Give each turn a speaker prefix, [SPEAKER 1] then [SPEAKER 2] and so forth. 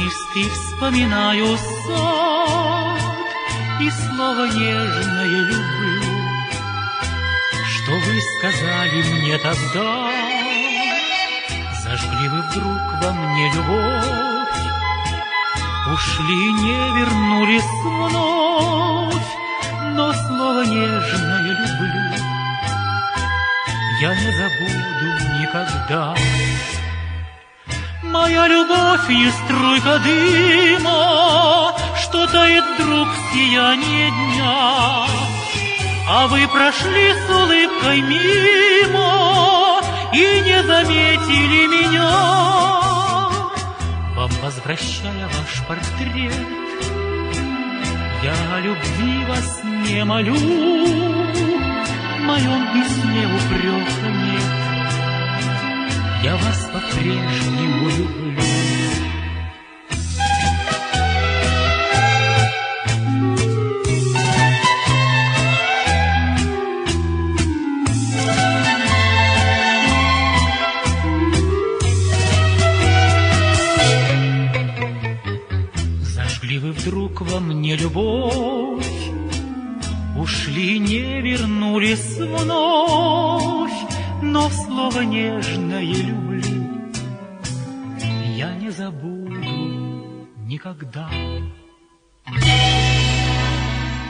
[SPEAKER 1] Тенистый вспоминаю сад и слово нежное люблю, что вы сказали мне тогда. Зажгли вы вдруг во мне любовь, ушли, не вернулись вновь, но слово нежное люблю я не забуду никогда. Моя любовь не струйка дыма, что тает вдруг в сиянии дня, а вы прошли с улыбкой мимо и не заметили меня. Вам возвращая ваш портрет, я о любви вас не молю, в моем письме упрека нет, я вас по-прежнему люблю. Зажгли вы вдруг во мне любовь, ушли, не вернулись вновь, но слово нежное люблю я не забуду никогда.